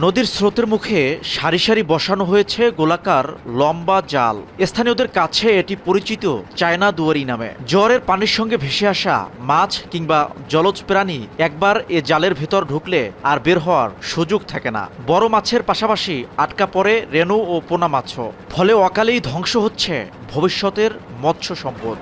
নদীর স্রোতের মুখে সারি সারি বসানো হয়েছে গোলাকার লম্বা জাল। স্থানীয়দের কাছে এটি পরিচিত চায়না দুয়ারি নামে। জোয়ারের পানির সঙ্গে ভেসে আসা মাছ কিংবা জলজ প্রাণী একবার এ জালের ভেতর ঢুকলে আর বের হওয়ার সুযোগ থাকে না। বড় মাছের পাশাপাশি আটকা পড়ে রেণু ও পোনা মাছও। ফলে অকালেই ধ্বংস হচ্ছে ভবিষ্যতের মৎস্য সম্পদ।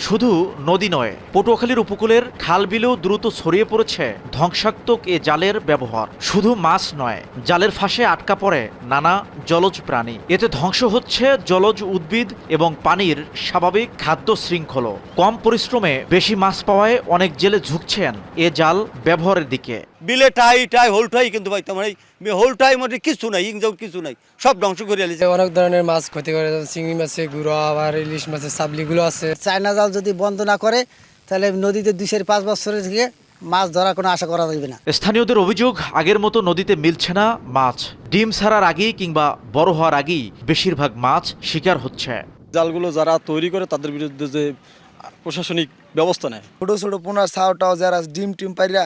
শুধু নদী নয়, পটুয়াখালীর উপকূলের খাল বিলেও দ্রুত ছড়িয়ে পড়েছে ধ্বংসাত্মক এ জালের ব্যবহার। শুধু মাছ নয়, জালের ফাঁসে আটকা পড়ে নানা জলজ প্রাণী। এতে ধ্বংস হচ্ছে জলজ উদ্ভিদ এবং পানির স্বাভাবিক খাদ্য শৃঙ্খল। কম পরিশ্রমে বেশি মাছ পাওয়ায় অনেক জেলে ঝুঁকছেন এ জাল ব্যবহারের দিকে। বিলে টাই হোলটাই কিন্তু ভাই তোমার এই হোলটাই মধ্যে কিছু নাই, ইংজাউ কিছু নাই, সব ধ্বংস করে আলিছে। অনেক ধরনের মাছ ক্ষতি করে, চিংড়ি মাছের গুঁড়ো, আবার ইলিশ মাছের সাবলিগুলো আছে। চায়না জাল যদি বন্ধ না করে তাহলে নদীতে 2-5 বছরের থেকে মাছ ধরার কোনো আশা করা যাবে না। স্থানীয়দের অভিযোগ, আগের মতো নদীতে মিলছে না মাছ। ডিম ছাড়ার আগেই কিংবা বড় হওয়ার আগেই বেশিরভাগ মাছ শিকার হচ্ছে। জালগুলো যারা তৈরি করে তাদের বিরুদ্ধে যে প্রশাসনিক ব্যবস্থা নেয়। ছোট ছোট পোনার ছাওটাও যারা ডিম পাইরা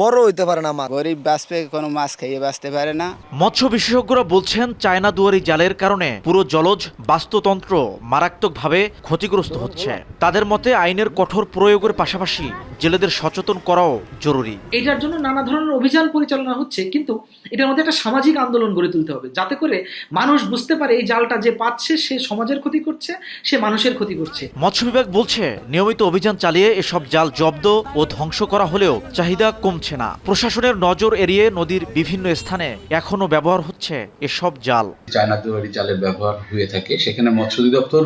বড় হইতে পারে না, মাছ গরিব বাঁচবে, কোনো মাছ খাইয়ে বাঁচতে পারে না। মৎস্য বিশেষজ্ঞরা বলছেন, চায়না দুয়ারি জালের কারণে পুরো জলজ বাস্তুতন্ত্র মারাত্মকভাবে ক্ষতিগ্রস্ত হচ্ছে। তাদের মতে আইনের কঠোর প্রয়োগের পাশাপাশি জেলেদের সচেতন করাও জরুরি। এটার জন্য নানা ধরনের অভিযান পরিচালনা হচ্ছে, কিন্তু এটার মধ্যে একটা সামাজিক আন্দোলন গড়ে তুলতে হবে, যাতে করে মানুষ বুঝতে পারে এই জালটা যে পাচ্ছে সে সমাজের ক্ষতি করছে, সে মানুষের ক্ষতি করছে। মৎস্য বিভাগ বলছে, নিয়মিত অভিযান চালিয়ে এসব জাল জব্দ ও ধ্বংস করা হলেও চাহিদা কমছে না। প্রশাসনের নজর এড়িয়ে নদীর বিভিন্ন স্থানে এখনো ব্যবহার হচ্ছে এসব জাল। চায়না দুয়ারি জালের ব্যবহার হয়ে থাকে, সেখানে মৎস্য অধিদপ্তর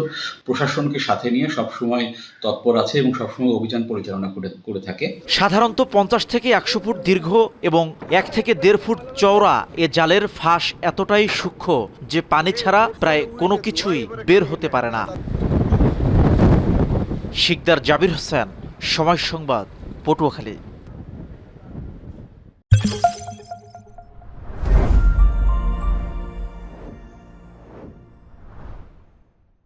প্রশাসনকে সাথে নিয়ে সবসময় তৎপর আছে এবং সবসময় অভিযান পরিচালনা করে থাকে। সাধারণত 50 থেকে 100 ফুট দীর্ঘ এবং 1 থেকে 1.5 ফুট চওড়া এ জালের ফাঁস এতটাই সূক্ষ্ম যে পানি ছাড়া প্রায় কোনো কিছুই বের হতে পারে না। শিকদার জাবির হোসেন, সময় সংবাদ, পটুয়াখালী।